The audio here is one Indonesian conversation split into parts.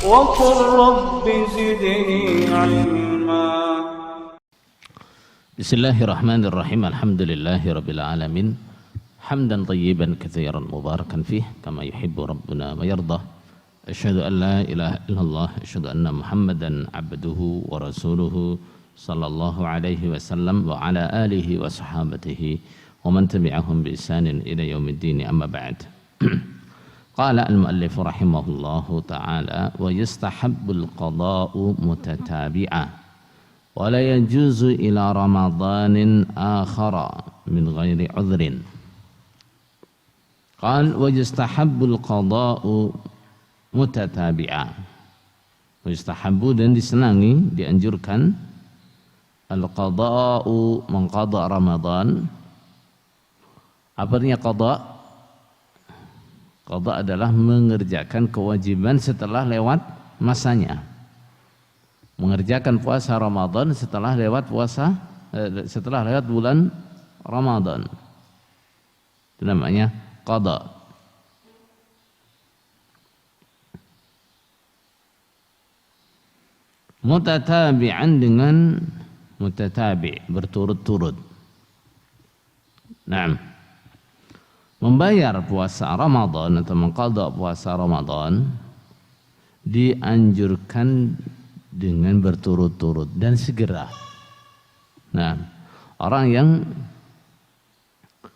وقل رب زدني علما. بسم الله الرحمن الرحيم. الحمد لله رب العالمين حمدا طيبا كثيرا مباركا فيه كما يحب ربنا ويرضى. أشهد أن لا إله إلا الله أشهد أن محمدا عبده ورسوله صلى الله عليه وسلم وعلى آله وصحابته ومن تبعهم بإحسان إلى يوم الدين. أما بعد. قال المؤلف رحمه الله تعالى: ويستحب القضاء متتابعا ولا يجوز إلى رمضان آخر من غير عذر. قال: ويستحب القضاء mutatabi'a. Yustahabbu, dan disenangi, dianjurkan, al-qada'u, mengqada Ramadan. Apa artinya qada? Qada adalah mengerjakan kewajiban setelah lewat masanya. Mengerjakan puasa Ramadan setelah lewat bulan Ramadan. Itu namanya qada. Mutatabi'an, dengan mutatabi', berturut-turut. Nah, membayar puasa Ramadan atau mengqada puasa Ramadan dianjurkan dengan berturut-turut dan segera. Nah, orang yang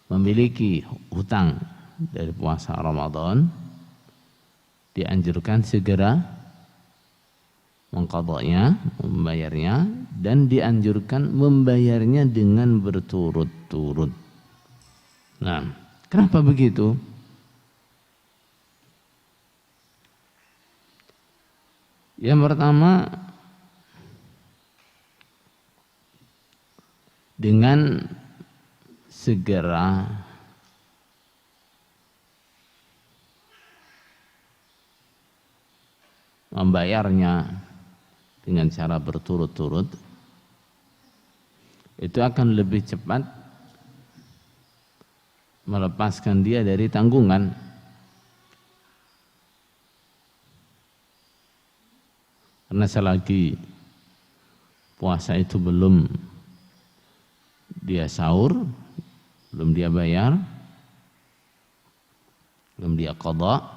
memiliki hutang dari puasa Ramadan dianjurkan segera mengqadanya, membayarnya, dan dianjurkan membayarnya dengan berturut-turut. Nah, kenapa begitu? Yang pertama, dengan segera membayarnya dengan cara berturut-turut, itu akan lebih cepat melepaskan dia dari tanggungan. Karena selagi puasa itu belum dia sahur, belum dia bayar, belum dia qada,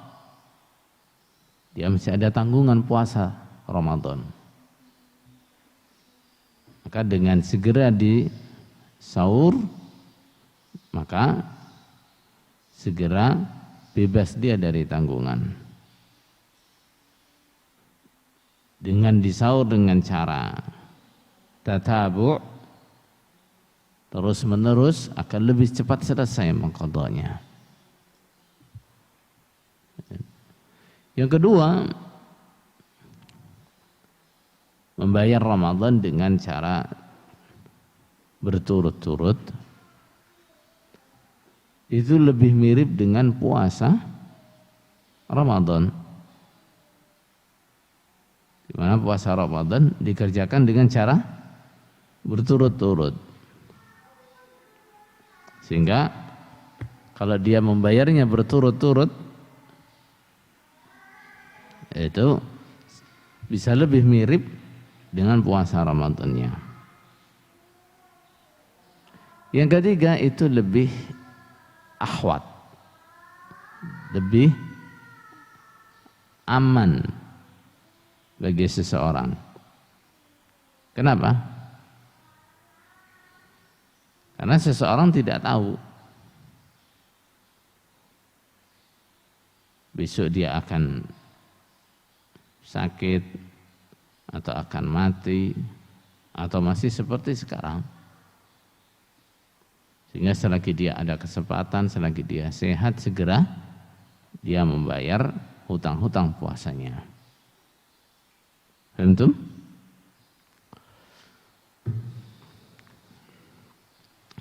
dia masih ada tanggungan puasa Ramadan. Maka dengan segera di sahur, maka segera bebas dia dari tanggungan. Dengan disahur dengan cara tatabu', terus menerus, akan lebih cepat selesai mengqadanya. Yang kedua, membayar Ramadan dengan cara berturut-turut itu lebih mirip dengan puasa Ramadan, di mana puasa Ramadan dikerjakan dengan cara berturut-turut, sehingga kalau dia membayarnya berturut-turut itu bisa lebih mirip dengan puasa Ramadannya. Yang ketiga, itu lebih ahwat, lebih aman bagi seseorang. Kenapa? Karena seseorang tidak tahu besok dia akan sakit, atau akan mati, atau masih seperti sekarang. Sehingga selagi dia ada kesempatan, selagi dia sehat, segera dia membayar hutang-hutang puasanya. Tentu.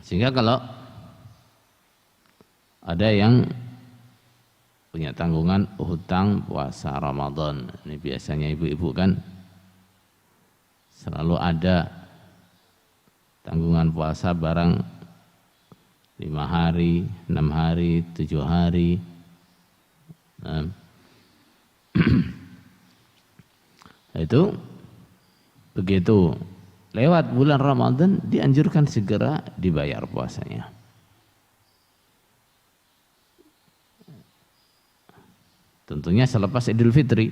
Sehingga kalau ada yang punya tanggungan hutang puasa Ramadan, ini biasanya ibu-ibu kan selalu ada tanggungan puasa barang 5 hari, 6 hari, 7 hari. Itu begitu lewat bulan Ramadan dianjurkan segera dibayar puasanya. Tentunya selepas Idul Fitri.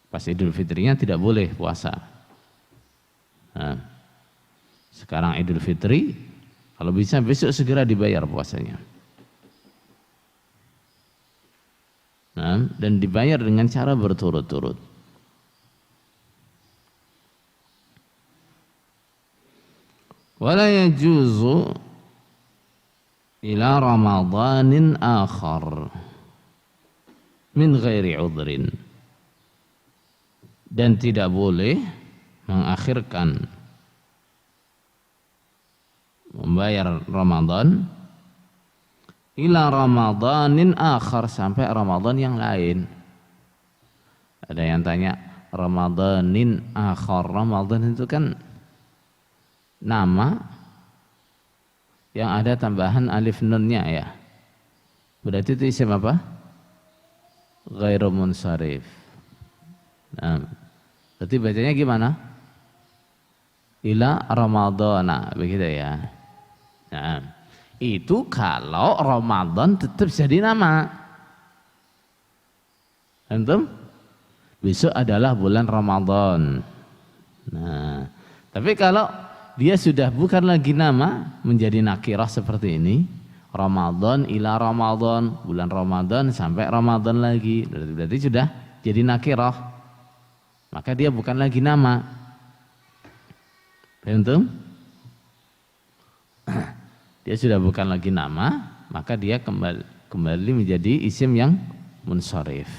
Pas Idul Fitrinya tidak boleh puasa. Nah, sekarang Idul Fitri, kalau bisa besok segera dibayar puasanya. Nah, dan dibayar dengan cara berturut-turut. Wala yajuzu ila ramadanin akhar min ghairi udhrin. Dan tidak boleh mengakhirkan membayar Ramadan ila ramadanin akhar, sampai Ramadan yang lain. Ada yang tanya, ramadanin akhar, Ramadan itu kan nama yang ada tambahan alif nunnya ya. Berarti itu isim apa? Ghairu munsharif. Nah, berarti bacanya gimana? Ila ramadana, begitu ya. Nah, itu kalau Ramadan tetap jadi nama. Antum? Besok adalah bulan Ramadan. Nah, tapi kalau dia sudah bukan lagi nama, menjadi nakirah seperti ini, Ramadan ila Ramadan, bulan Ramadan sampai Ramadan lagi, berarti sudah jadi nakirah. Maka dia bukan lagi nama. Antum? Dia sudah bukan lagi nama, maka dia kembali menjadi isim yang munsharif.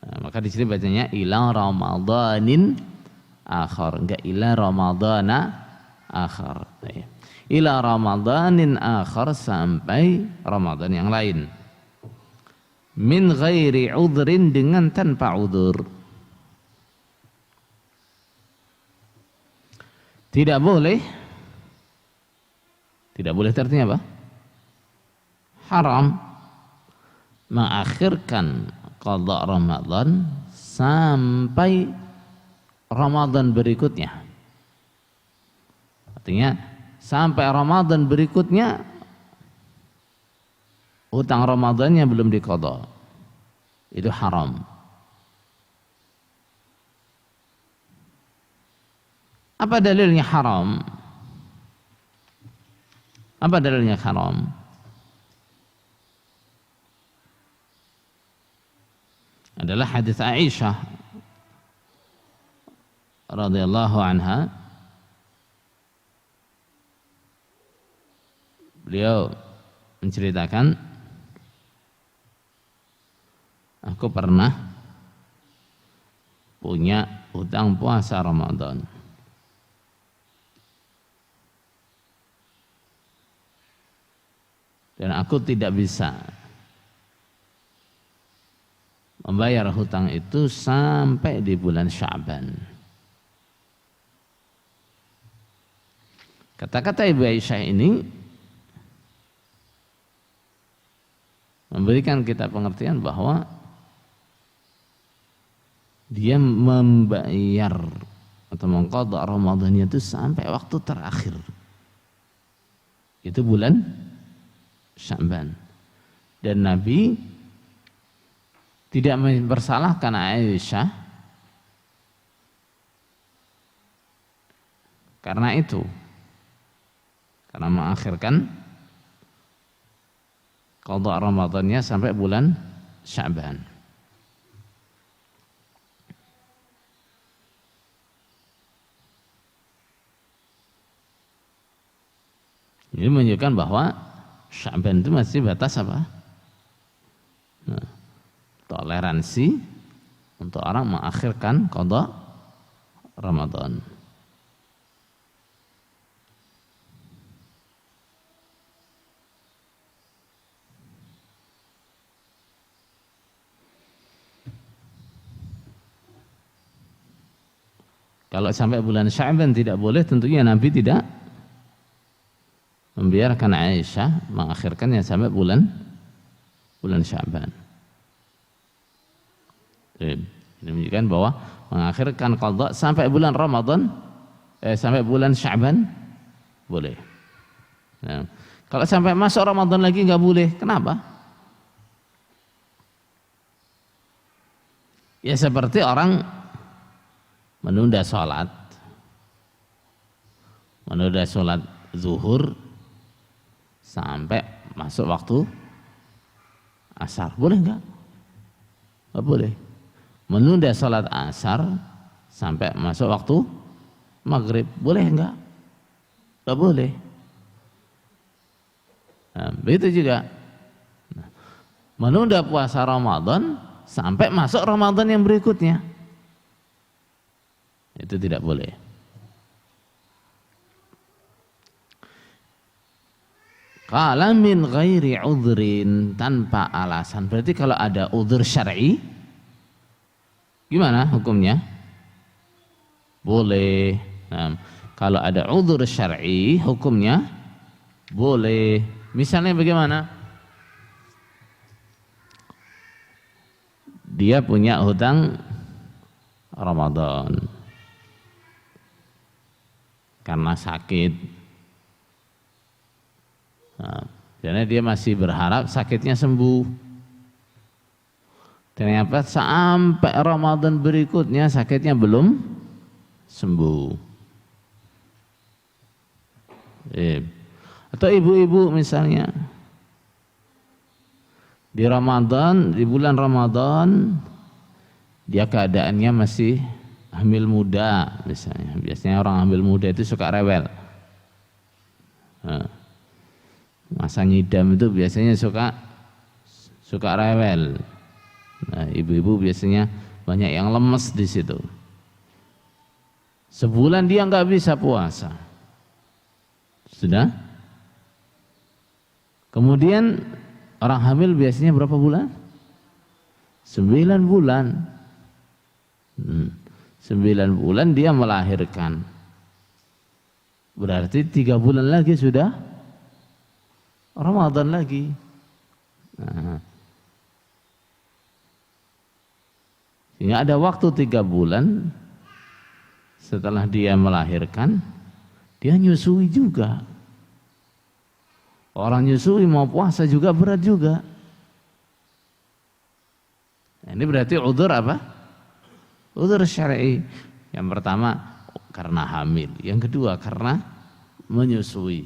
Nah, maka di sini bacanya ila ramadanin akhar, enggak ila ramadana akhar. Ila ramadanin akhar, sampai Ramadan yang lain. Min ghairi udhrin, dengan tanpa udhur. Tidak boleh artinya apa? Haram mengakhirkan qada Ramadan sampai Ramadan berikutnya. Artinya sampai Ramadan berikutnya hutang Ramadannya belum diqada. Itu haram. Apa dalilnya haram? Apa dalilnya haram? Adalah hadis Aisyah radhiyallahu anha. Beliau menceritakan, aku pernah punya hutang puasa Ramadan. Dan aku tidak bisa membayar hutang itu sampai di bulan Sya'ban. Kata-kata Ibu Aisyah ini memberikan kita pengertian bahwa dia membayar atau mengqadha Ramadannya itu sampai waktu terakhir. Itu bulan Sya'ban. Dan Nabi tidak mempersalahkan Aisyah karena itu, karena mengakhirkan qadha Ramadannya sampai bulan Sya'ban. Ini menunjukkan bahwa Sya'ban itu masih batas apa? Nah, toleransi untuk orang mengakhirkan qadha Ramadan. Kalau sampai bulan Sya'ban tidak boleh, tentunya Nabi tidak membiarkan Aisyah mengakhirkannya sampai bulan Sya'ban. Ini menunjukkan bahwa mengakhirkan qada sampai bulan Ramadan, sampai bulan Sya'ban boleh. Nah, kalau sampai masuk Ramadan lagi nggak boleh. Kenapa? Ya seperti orang menunda sholat zuhur sampai masuk waktu asar, boleh nggak? Nggak boleh. Menunda sholat asar sampai masuk waktu maghrib, boleh nggak? Nggak boleh. Nah, begitu juga menunda puasa Ramadan sampai masuk Ramadan yang berikutnya, itu tidak boleh. Qala min ghairi udhrin, tanpa alasan. Berarti kalau ada udhur syar'i gimana hukumnya? Boleh. Nah, kalau ada udhur syar'i hukumnya boleh. Misalnya bagaimana? Dia punya hutang Ramadan karena sakit. Nah, karena dia masih berharap sakitnya sembuh. Ternyata sampai Ramadan berikutnya sakitnya belum sembuh. Atau ibu-ibu misalnya di Ramadan, di bulan Ramadan dia keadaannya masih hamil muda misalnya. Biasanya orang hamil muda itu suka rewel. Nah, masa ngidam itu biasanya suka rewel. Nah, ibu-ibu biasanya banyak yang lemes di situ. Sebulan dia nggak bisa puasa. Sudah? Kemudian orang hamil biasanya berapa bulan? 9 bulan. 9 bulan dia melahirkan. Berarti 3 bulan lagi sudah Ramadan lagi. Nah, sehingga ada waktu 3 bulan setelah dia melahirkan, dia nyusui juga. Orang nyusui mau puasa juga berat juga. Ini berarti udzur apa? Udzur syar'i. Yang pertama karena hamil, yang kedua karena menyusui.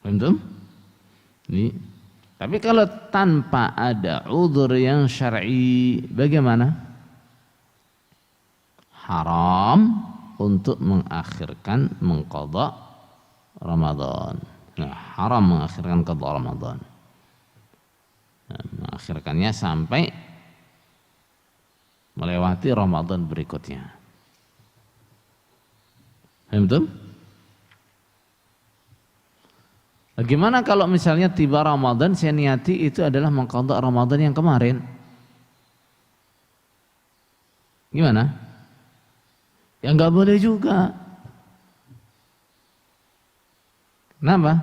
Betul? Ini. Tapi kalau tanpa ada udzur yang syar'i, bagaimana? Haram untuk mengakhirkan mengqadha Ramadan. Nah, haram mengakhirkan qadha Ramadan. Nah, mengakhirkannya sampai melewati Ramadan berikutnya. Betul? Bagaimana kalau misalnya tiba Ramadan saya niati itu adalah mengqadha Ramadan yang kemarin? Gimana? Ya nggak boleh juga. Kenapa?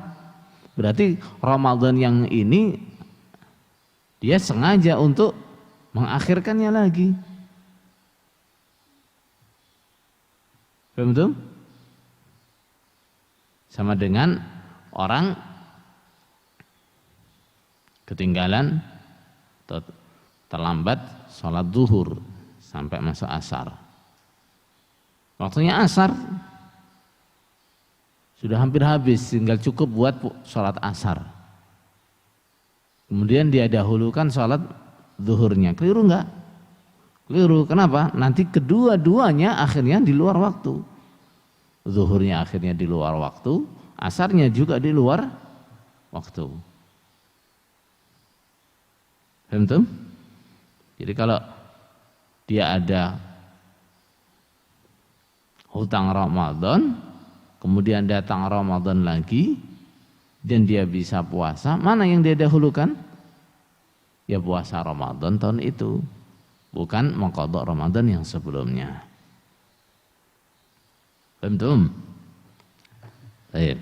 Berarti Ramadan yang ini dia sengaja untuk mengakhirkannya lagi. Betul? Sama dengan orang ketinggalan atau terlambat sholat zuhur sampai masuk asar. Waktunya asar sudah hampir habis, tinggal cukup buat sholat asar. Kemudian dia dahulukan sholat zuhurnya. Keliru enggak? Keliru. Kenapa? Nanti kedua-duanya akhirnya di luar waktu. Zuhurnya akhirnya di luar waktu, asarnya juga di luar waktu. Paham? Jadi kalau dia ada hutang Ramadan, kemudian datang Ramadan lagi dan dia bisa puasa, mana yang dia dahulukan? Ya puasa Ramadan tahun itu, bukan mengqadha Ramadan yang sebelumnya. Paham? Baik.